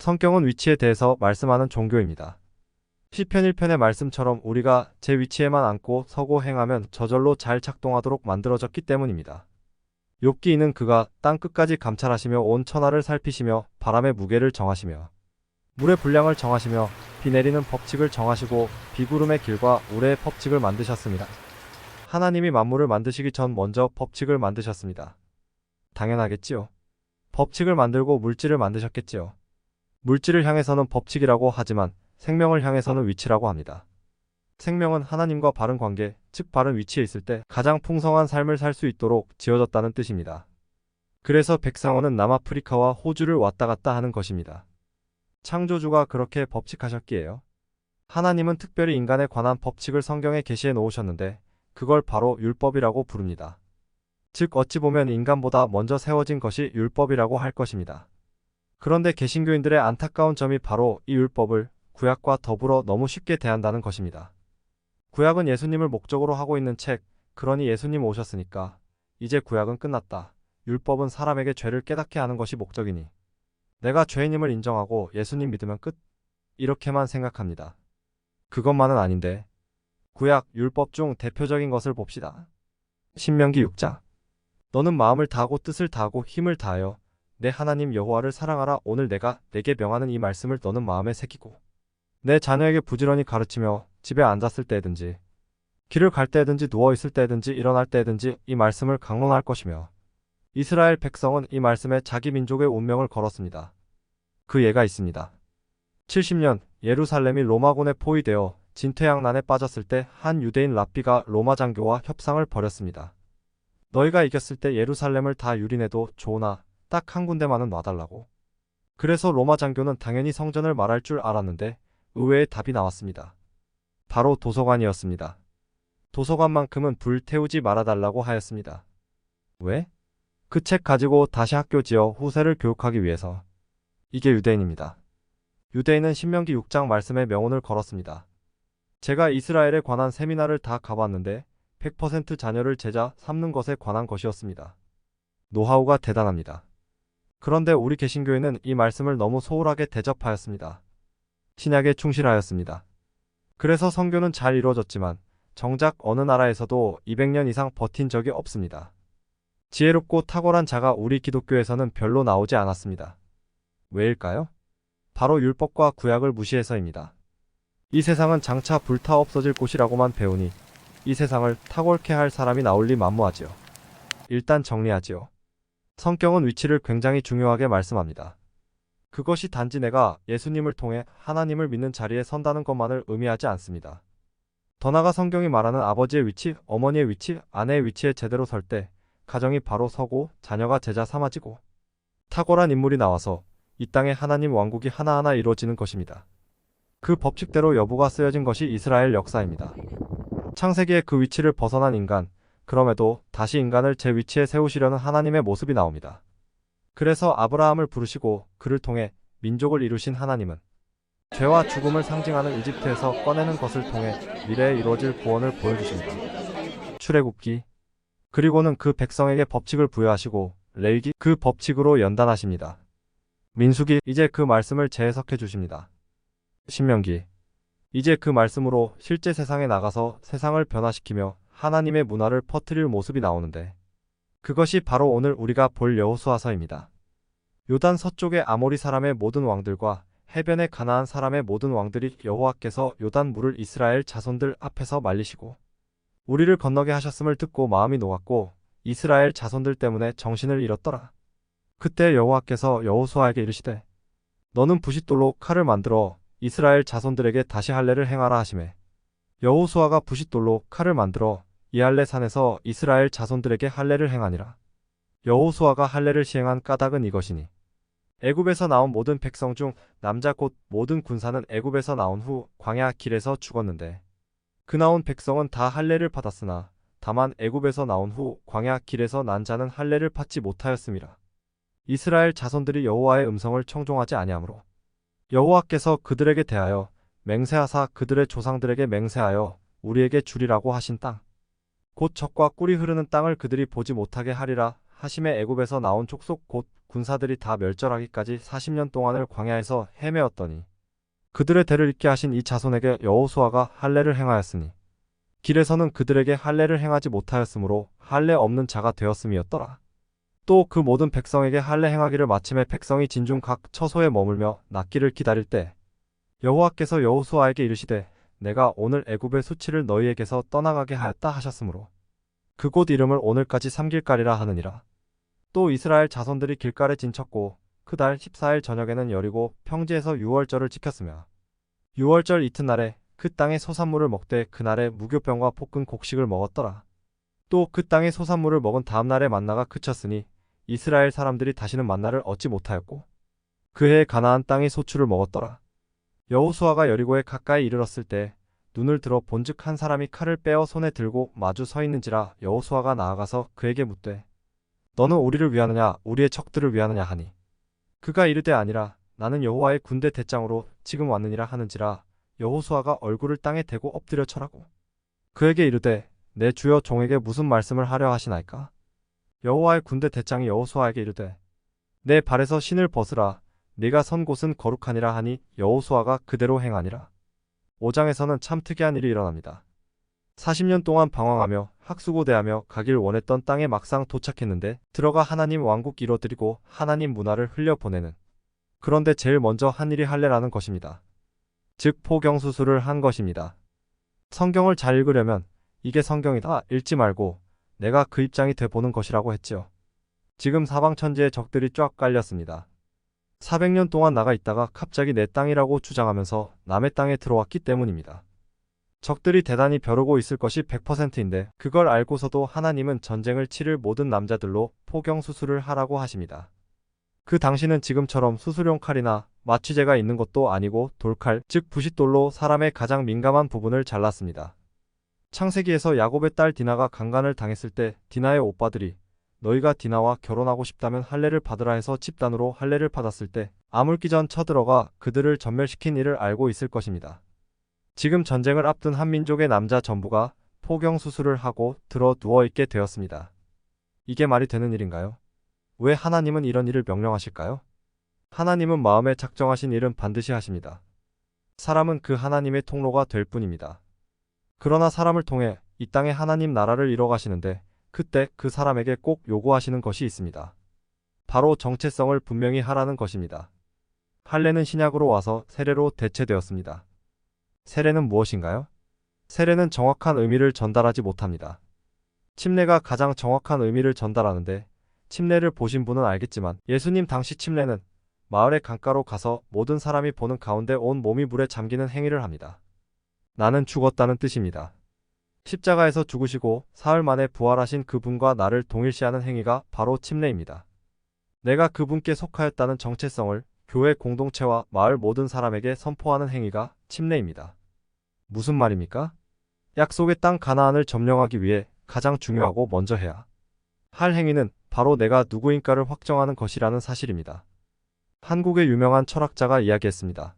성경은 위치에 대해서 말씀하는 종교입니다. 시편 1편의 말씀처럼 우리가 제 위치에만 앉고 서고 행하면 저절로 잘 작동하도록 만들어졌기 때문입니다. 욥기 이는 그가 땅 끝까지 감찰하시며 온 천하를 살피시며 바람의 무게를 정하시며 물의 분량을 정하시며 비 내리는 법칙을 정하시고 비구름의 길과 우레의 법칙을 만드셨습니다. 하나님이 만물을 만드시기 전 먼저 법칙을 만드셨습니다. 당연하겠지요. 법칙을 만들고 물질을 만드셨겠지요. 물질을 향해서는 법칙이라고 하지만 생명을 향해서는 위치라고 합니다. 생명은 하나님과 바른 관계, 즉 바른 위치에 있을 때 가장 풍성한 삶을 살 수 있도록 지어졌다는 뜻입니다. 그래서 백상어는 남아프리카와 호주를 왔다 갔다 하는 것입니다. 창조주가 그렇게 법칙하셨기에요. 하나님은 특별히 인간에 관한 법칙을 성경에 게시해 놓으셨는데 그걸 바로 율법이라고 부릅니다. 즉 어찌 보면 인간보다 먼저 세워진 것이 율법이라고 할 것입니다. 그런데 개신교인들의 안타까운 점이 바로 이 율법을 구약과 더불어 너무 쉽게 대한다는 것입니다. 구약은 예수님을 목적으로 하고 있는 책, 그러니 예수님 오셨으니까 이제 구약은 끝났다. 율법은 사람에게 죄를 깨닫게 하는 것이 목적이니 내가 죄인임을 인정하고 예수님 믿으면 끝? 이렇게만 생각합니다. 그것만은 아닌데 구약, 율법 중 대표적인 것을 봅시다. 신명기 6장. 너는 마음을 다하고 뜻을 다하고 힘을 다하여 내 하나님 여호와를 사랑하라. 오늘 내가 내게 명하는 이 말씀을 너는 마음에 새기고 내 자녀에게 부지런히 가르치며 집에 앉았을 때든지 길을 갈 때든지 누워있을 때든지 일어날 때든지 이 말씀을 강론할 것이며 이스라엘 백성은 이 말씀에 자기 민족의 운명을 걸었습니다. 그 예가 있습니다. 70년 예루살렘이 로마군에 포위되어 진퇴양난에 빠졌을 때 한 유대인 랍비가 로마 장교와 협상을 벌였습니다. 너희가 이겼을 때 예루살렘을 다 유린해도 좋으나 딱 한 군데만은 놔달라고. 그래서 로마 장교는 당연히 성전을 말할 줄 알았는데 의외의 답이 나왔습니다. 바로 도서관이었습니다. 도서관만큼은 불태우지 말아달라고 하였습니다. 왜? 그 책 가지고 다시 학교 지어 후세를 교육하기 위해서. 이게 유대인입니다. 유대인은 신명기 6장 말씀에 명운을 걸었습니다. 제가 이스라엘에 관한 세미나를 다 가봤는데 100% 자녀를 제자 삼는 것에 관한 것이었습니다. 노하우가 대단합니다. 그런데 우리 개신교회는 이 말씀을 너무 소홀하게 대접하였습니다. 신약에 충실하였습니다. 그래서 선교는 잘 이루어졌지만 정작 어느 나라에서도 200년 이상 버틴 적이 없습니다. 지혜롭고 탁월한 자가 우리 기독교에서는 별로 나오지 않았습니다. 왜일까요? 바로 율법과 구약을 무시해서입니다. 이 세상은 장차 불타 없어질 곳이라고만 배우니 이 세상을 탁월케 할 사람이 나올 리 만무하지요. 일단 정리하지요. 성경은 위치를 굉장히 중요하게 말씀합니다. 그것이 단지 내가 예수님을 통해 하나님을 믿는 자리에 선다는 것만을 의미하지 않습니다. 더 나아가 성경이 말하는 아버지의 위치, 어머니의 위치, 아내의 위치에 제대로 설 때 가정이 바로 서고 자녀가 제자 삼아지고 탁월한 인물이 나와서 이 땅에 하나님 왕국이 하나하나 이루어지는 것입니다. 그 법칙대로 여부가 쓰여진 것이 이스라엘 역사입니다. 창세기의 그 위치를 벗어난 인간, 그럼에도 다시 인간을 제 위치에 세우시려는 하나님의 모습이 나옵니다. 그래서 아브라함을 부르시고 그를 통해 민족을 이루신 하나님은 죄와 죽음을 상징하는 이집트에서 꺼내는 것을 통해 미래에 이루어질 구원을 보여주십니다. 출애굽기. 그리고는 그 백성에게 법칙을 부여하시고 레위기 그 법칙으로 연단하십니다. 민수기 이제 그 말씀을 재해석해 주십니다. 신명기 이제 그 말씀으로 실제 세상에 나가서 세상을 변화시키며 하나님의 문화를 퍼뜨릴 모습이 나오는데 그것이 바로 오늘 우리가 볼 여호수아서입니다. 요단 서쪽의 아모리 사람의 모든 왕들과 해변의 가나안 사람의 모든 왕들이 여호와께서 요단 물을 이스라엘 자손들 앞에서 말리시고 우리를 건너게 하셨음을 듣고 마음이 녹았고 이스라엘 자손들 때문에 정신을 잃었더라. 그때 여호와께서 여호수아에게 이르시되 너는 부싯돌로 칼을 만들어 이스라엘 자손들에게 다시 할례를 행하라 하시매 여호수아가 부싯돌로 칼을 만들어 이할레 산에서 이스라엘 자손들에게 할례를 행하니라. 여호수아가 할례를 시행한 까닭은 이것이니 애굽에서 나온 모든 백성 중 남자 곧 모든 군사는 애굽에서 나온 후 광야 길에서 죽었는데 그 나온 백성은 다 할례를 받았으나 다만 애굽에서 나온 후 광야 길에서 난 자는 할례를 받지 못하였음이라. 이스라엘 자손들이 여호와의 음성을 청종하지 아니하므로 여호와께서 그들에게 대하여 맹세하사 그들의 조상들에게 맹세하여 우리에게 주리라고 하신 땅 곧 젖과 꿀이 흐르는 땅을 그들이 보지 못하게 하리라 하심의 애굽에서 나온 족속 곧 군사들이 다 멸절하기까지 40년 동안을 광야에서 헤매었더니 그들의 대를 잇게 하신 이 자손에게 여호수아가 할례를 행하였으니 길에서는 그들에게 할례를 행하지 못하였으므로 할례 없는 자가 되었음이었더라. 또 그 모든 백성에게 할례 행하기를 마침에 백성이 진중 각 처소에 머물며 낫기를 기다릴 때 여호와께서 여호수아에게 이르시되 내가 오늘 애굽의 수치를 너희에게서 떠나가게 하였다 하셨으므로 그곳 이름을 오늘까지 삼길가리라 하느니라. 또 이스라엘 자손들이 길갈에 진쳤고 그 달 14일 저녁에는 여리고 평지에서 유월절을 지켰으며 유월절 이튿날에 그 땅의 소산물을 먹되 그날에 무교병과 볶은 곡식을 먹었더라. 또 그 땅의 소산물을 먹은 다음날에 만나가 그쳤으니 이스라엘 사람들이 다시는 만나를 얻지 못하였고 그해 가나안 땅의 소출을 먹었더라. 여호수아가 여리고에 가까이 이르렀을 때 눈을 들어 본즉 한 사람이 칼을 빼어 손에 들고 마주 서 있는지라. 여호수아가 나아가서 그에게 묻되 너는 우리를 위하느냐 우리의 적들을 위하느냐 하니 그가 이르되 아니라 나는 여호와의 군대 대장으로 지금 왔느니라 하는지라. 여호수아가 얼굴을 땅에 대고 엎드려 절하고 그에게 이르되 내 주여 종에게 무슨 말씀을 하려 하시나이까. 여호와의 군대 대장이 여호수아에게 이르되 내 발에서 신을 벗으라 네가 선 곳은 거룩하니라 하니 여호수아가 그대로 행하니라. 5장에서는 참 특이한 일이 일어납니다. 40년 동안 방황하며 학수고대하며 가길 원했던 땅에 막상 도착했는데 들어가 하나님 왕국 이뤄드리고 하나님 문화를 흘려보내는, 그런데 제일 먼저 한 일이 할례라는 것입니다. 즉 포경수술을 한 것입니다. 성경을 잘 읽으려면 이게 성경이다 읽지 말고 내가 그 입장이 돼보는 것이라고 했지요. 지금 사방천지에 적들이 쫙 깔렸습니다. 400년 동안 나가 있다가 갑자기 내 땅이라고 주장하면서 남의 땅에 들어왔기 때문입니다. 적들이 대단히 벼르고 있을 것이 100%인데 그걸 알고서도 하나님은 전쟁을 치를 모든 남자들로 포경수술을 하라고 하십니다. 그 당시는 지금처럼 수술용 칼이나 마취제가 있는 것도 아니고 돌칼, 즉 부싯돌로 사람의 가장 민감한 부분을 잘랐습니다. 창세기에서 야곱의 딸 디나가 강간을 당했을 때 디나의 오빠들이 너희가 디나와 결혼하고 싶다면 할례를 받으라 해서 집단으로 할례를 받았을 때 아물기 전 쳐들어가 그들을 전멸시킨 일을 알고 있을 것입니다. 지금 전쟁을 앞둔 한 민족의 남자 전부가 포경수술을 하고 들어 누워있게 되었습니다. 이게 말이 되는 일인가요? 왜 하나님은 이런 일을 명령하실까요? 하나님은 마음에 작정하신 일은 반드시 하십니다. 사람은 그 하나님의 통로가 될 뿐입니다. 그러나 사람을 통해 이 땅에 하나님 나라를 이뤄가시는데 그때 그 사람에게 꼭 요구하시는 것이 있습니다. 바로 정체성을 분명히 하라는 것입니다. 할례는 신약으로 와서 세례로 대체되었습니다. 세례는 무엇인가요? 세례는 정확한 의미를 전달하지 못합니다. 침례가 가장 정확한 의미를 전달하는데 침례를 보신 분은 알겠지만 예수님 당시 침례는 마을의 강가로 가서 모든 사람이 보는 가운데 온 몸이 물에 잠기는 행위를 합니다. 나는 죽었다는 뜻입니다. 십자가에서 죽으시고 사흘 만에 부활하신 그분과 나를 동일시하는 행위가 바로 침례입니다. 내가 그분께 속하였다는 정체성을 교회 공동체와 마을 모든 사람에게 선포하는 행위가 침례입니다. 무슨 말입니까? 약속의 땅 가나안을 점령하기 위해 가장 중요하고 먼저 해야 할 행위는 바로 내가 누구인가를 확정하는 것이라는 사실입니다. 한국의 유명한 철학자가 이야기했습니다.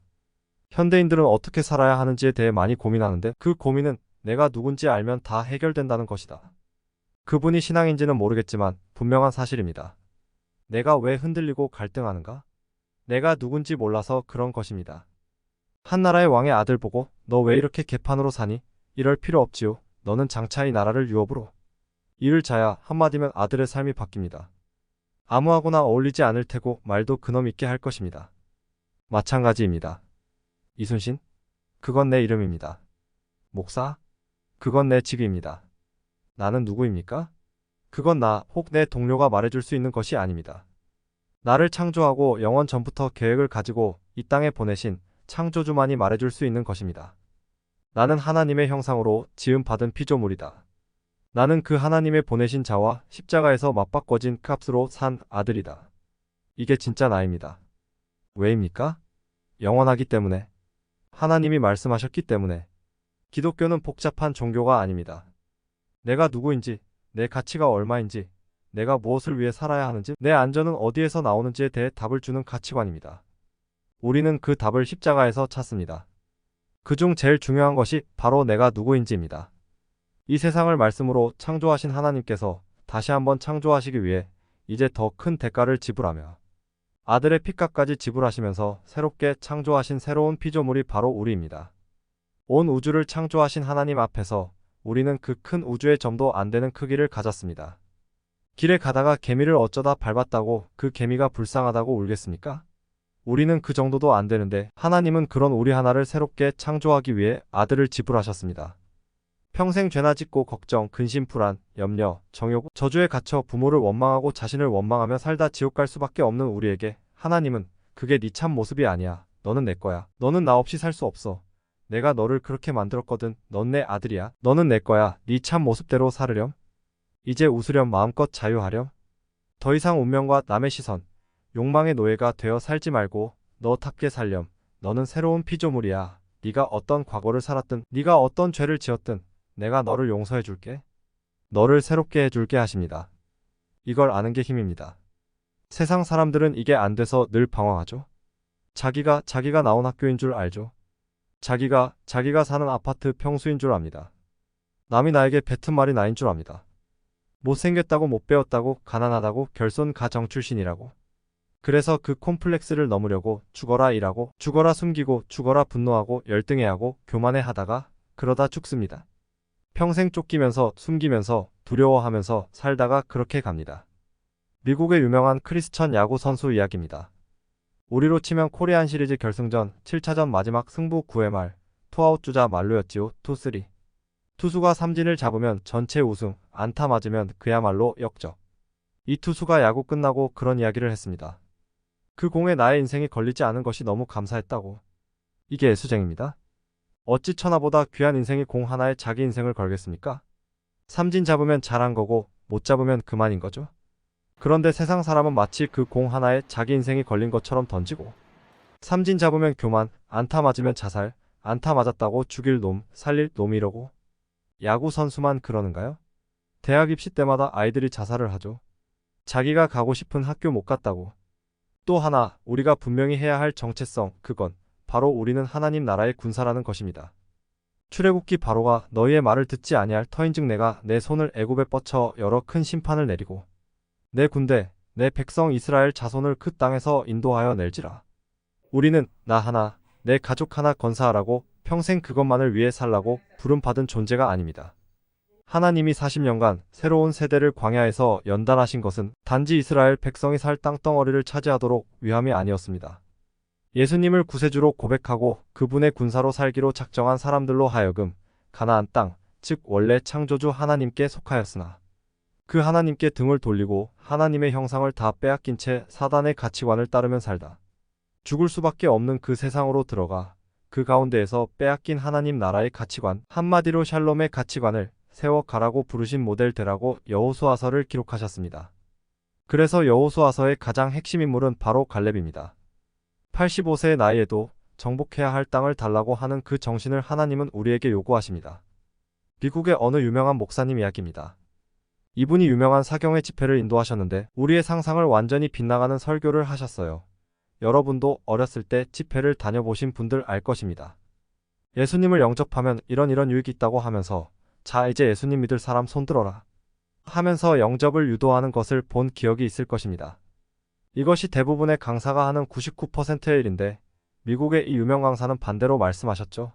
현대인들은 어떻게 살아야 하는지에 대해 많이 고민하는데 그 고민은 내가 누군지 알면 다 해결된다는 것이다. 그분이 신앙인지는 모르겠지만 분명한 사실입니다. 내가 왜 흔들리고 갈등하는가? 내가 누군지 몰라서 그런 것입니다. 한 나라의 왕의 아들 보고 너 왜 이렇게 개판으로 사니? 이럴 필요 없지요. 너는 장차 이 나라를 유업으로 이을 자야. 한마디면 아들의 삶이 바뀝니다. 아무하고나 어울리지 않을 테고 말도 그놈 있게 할 것입니다. 마찬가지입니다. 이순신? 그건 내 이름입니다. 목사? 그건 내 직위입니다. 나는 누구입니까? 그건 나 혹 내 동료가 말해줄 수 있는 것이 아닙니다. 나를 창조하고 영원 전부터 계획을 가지고 이 땅에 보내신 창조주만이 말해줄 수 있는 것입니다. 나는 하나님의 형상으로 지음받은 피조물이다. 나는 그 하나님의 보내신 자와 십자가에서 맞바꿔진 값으로 산 아들이다. 이게 진짜 나입니다. 왜입니까? 영원하기 때문에. 하나님이 말씀하셨기 때문에. 기독교는 복잡한 종교가 아닙니다. 내가 누구인지, 내 가치가 얼마인지, 내가 무엇을 위해 살아야 하는지, 내 안전은 어디에서 나오는지에 대해 답을 주는 가치관입니다. 우리는 그 답을 십자가에서 찾습니다. 그중 제일 중요한 것이 바로 내가 누구인지입니다. 이 세상을 말씀으로 창조하신 하나님께서 다시 한번 창조하시기 위해 이제 더 큰 대가를 지불하며 아들의 피값까지 지불하시면서 새롭게 창조하신 새로운 피조물이 바로 우리입니다. 온 우주를 창조하신 하나님 앞에서 우리는 그 큰 우주의 점도 안 되는 크기를 가졌습니다. 길에 가다가 개미를 어쩌다 밟았다고 그 개미가 불쌍하다고 울겠습니까? 우리는 그 정도도 안 되는데 하나님은 그런 우리 하나를 새롭게 창조하기 위해 아들을 지불하셨습니다. 평생 죄나 짓고 걱정, 근심, 불안, 염려, 정욕, 저주에 갇혀 부모를 원망하고 자신을 원망하며 살다 지옥 갈 수밖에 없는 우리에게 하나님은 그게 네 참 모습이 아니야. 너는 내 거야. 너는 나 없이 살 수 없어. 내가 너를 그렇게 만들었거든. 넌 내 아들이야. 너는 내 거야. 네 참 모습대로 살으렴. 이제 웃으렴. 마음껏 자유하렴. 더 이상 운명과 남의 시선, 욕망의 노예가 되어 살지 말고 너답게 살렴. 너는 새로운 피조물이야. 네가 어떤 과거를 살았든 네가 어떤 죄를 지었든 내가 너를 용서해 줄게. 너를 새롭게 해줄게 하십니다. 이걸 아는 게 힘입니다. 세상 사람들은 이게 안 돼서 늘 방황하죠. 자기가 나온 학교인 줄 알죠. 자기가 사는 아파트 평수인 줄 압니다. 남이 나에게 뱉은 말이 나인 줄 압니다. 못생겼다고 못 배웠다고 가난하다고 결손 가정 출신이라고. 그래서 그 콤플렉스를 넘으려고 죽어라 일하고 죽어라 숨기고 죽어라 분노하고 열등해하고 교만해 하다가 그러다 죽습니다. 평생 쫓기면서 숨기면서 두려워하면서 살다가 그렇게 갑니다. 미국의 유명한 크리스천 야구 선수 이야기입니다. 우리로 치면 코리안 시리즈 결승전 7차전 마지막 승부 9회 말 투아웃 주자 만루였지요. 투쓰리. 투수가 삼진을 잡으면 전체 우승, 안타 맞으면 그야말로 역적. 이 투수가 야구 끝나고 그런 이야기를 했습니다. 그 공에 나의 인생이 걸리지 않은 것이 너무 감사했다고. 이게 애수쟁입니다. 어찌 천하보다 귀한 인생이 공 하나에 자기 인생을 걸겠습니까? 삼진 잡으면 잘한 거고 못 잡으면 그만인 거죠. 그런데 세상 사람은 마치 그 공 하나에 자기 인생이 걸린 것처럼 던지고 삼진 잡으면 교만, 안타 맞으면 자살, 안타 맞았다고 죽일 놈, 살릴 놈 이러고. 야구 선수만 그러는가요? 대학 입시 때마다 아이들이 자살을 하죠. 자기가 가고 싶은 학교 못 갔다고. 또 하나 우리가 분명히 해야 할 정체성, 그건 바로 우리는 하나님 나라의 군사라는 것입니다. 출애굽기 바로가 너희의 말을 듣지 아니할 터인즉 내가 내 손을 애굽에 뻗쳐 여러 큰 심판을 내리고 내 군대, 내 백성 이스라엘 자손을 그 땅에서 인도하여 낼지라. 우리는 나 하나, 내 가족 하나 건사하라고 평생 그것만을 위해 살라고 부름받은 존재가 아닙니다. 하나님이 40년간 새로운 세대를 광야에서 연단하신 것은 단지 이스라엘 백성이 살 땅덩어리를 차지하도록 위함이 아니었습니다. 예수님을 구세주로 고백하고 그분의 군사로 살기로 작정한 사람들로 하여금 가나안 땅, 즉 원래 창조주 하나님께 속하였으나 그 하나님께 등을 돌리고 하나님의 형상을 다 빼앗긴 채 사단의 가치관을 따르면 살다 죽을 수밖에 없는 그 세상으로 들어가 그 가운데에서 빼앗긴 하나님 나라의 가치관, 한마디로 샬롬의 가치관을 세워가라고 부르신 모델되라고 여호수아서를 기록하셨습니다. 그래서 여호수아서의 가장 핵심 인물은 바로 갈렙입니다. 85세의 나이에도 정복해야 할 땅을 달라고 하는 그 정신을 하나님은 우리에게 요구하십니다. 미국의 어느 유명한 목사님 이야기입니다. 이분이 유명한 사경회 집회를 인도하셨는데 우리의 상상을 완전히 빗나가는 설교를 하셨어요. 여러분도 어렸을 때 집회를 다녀보신 분들 알 것입니다. 예수님을 영접하면 이런 유익이 있다고 하면서 자 이제 예수님 믿을 사람 손들어라 하면서 영접을 유도하는 것을 본 기억이 있을 것입니다. 이것이 대부분의 강사가 하는 99%의 일인데 미국의 이 유명 강사는 반대로 말씀하셨죠.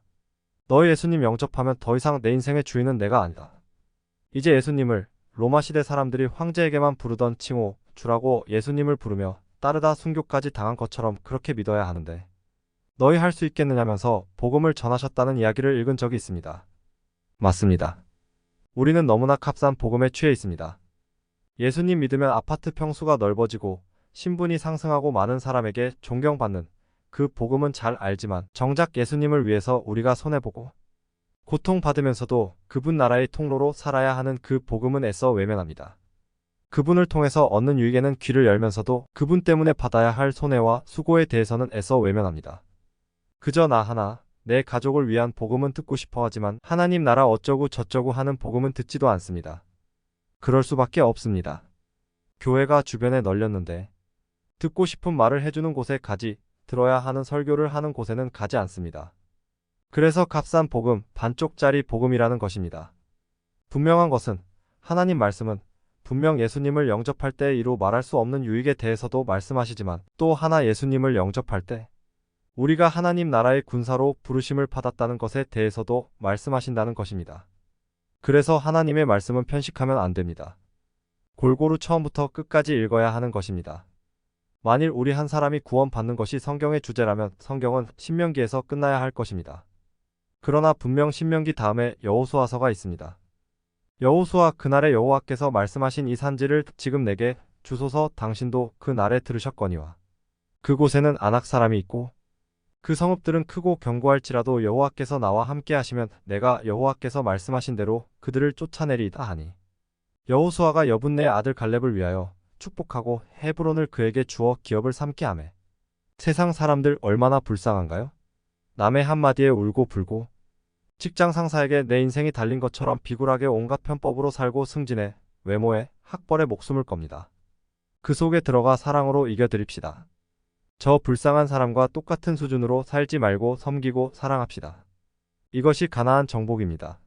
너희 예수님 영접하면 더 이상 내 인생의 주인은 내가 아니다. 이제 예수님을 로마 시대 사람들이 황제에게만 부르던 칭호 주라고 예수님을 부르며 따르다 순교까지 당한 것처럼 그렇게 믿어야 하는데 너희 할 수 있겠느냐면서 복음을 전하셨다는 이야기를 읽은 적이 있습니다. 맞습니다. 우리는 너무나 값싼 복음에 취해 있습니다. 예수님 믿으면 아파트 평수가 넓어지고 신분이 상승하고 많은 사람에게 존경받는 그 복음은 잘 알지만 정작 예수님을 위해서 우리가 손해보고 고통받으면서도 그분 나라의 통로로 살아야 하는 그 복음은 애써 외면합니다. 그분을 통해서 얻는 유익에는 귀를 열면서도 그분 때문에 받아야 할 손해와 수고에 대해서는 애써 외면합니다. 그저 나 하나, 내 가족을 위한 복음은 듣고 싶어 하지만 하나님 나라 어쩌고 저쩌고 하는 복음은 듣지도 않습니다. 그럴 수밖에 없습니다. 교회가 주변에 널렸는데 듣고 싶은 말을 해주는 곳에 가지, 들어야 하는 설교를 하는 곳에는 가지 않습니다. 그래서 값싼 복음, 반쪽짜리 복음이라는 것입니다. 분명한 것은 하나님 말씀은 분명 예수님을 영접할 때 이루 말할 수 없는 유익에 대해서도 말씀하시지만 또 하나 예수님을 영접할 때 우리가 하나님 나라의 군사로 부르심을 받았다는 것에 대해서도 말씀하신다는 것입니다. 그래서 하나님의 말씀은 편식하면 안 됩니다. 골고루 처음부터 끝까지 읽어야 하는 것입니다. 만일 우리 한 사람이 구원받는 것이 성경의 주제라면 성경은 신명기에서 끝나야 할 것입니다. 그러나 분명 신명기 다음에 여호수아서가 있습니다. 여호수아 그날에 여호와께서 말씀하신 이 산지를 지금 내게 주소서 당신도 그 날에 들으셨거니와 그곳에는 아낙 사람이 있고 그 성읍들은 크고 견고할지라도 여호와께서 나와 함께 하시면 내가 여호와께서 말씀하신 대로 그들을 쫓아내리이다 하니 여호수아가 여분네의 아들 갈렙을 위하여 축복하고 헤브론을 그에게 주어 기업을 삼게 하매 세상 사람들 얼마나 불쌍한가요? 남의 한마디에 울고 불고 직장 상사에게 내 인생이 달린 것처럼 비굴하게 온갖 편법으로 살고 승진에 외모에 학벌에 목숨을 겁니다. 그 속에 들어가 사랑으로 이겨드립시다. 저 불쌍한 사람과 똑같은 수준으로 살지 말고 섬기고 사랑합시다. 이것이 가나안 정복입니다.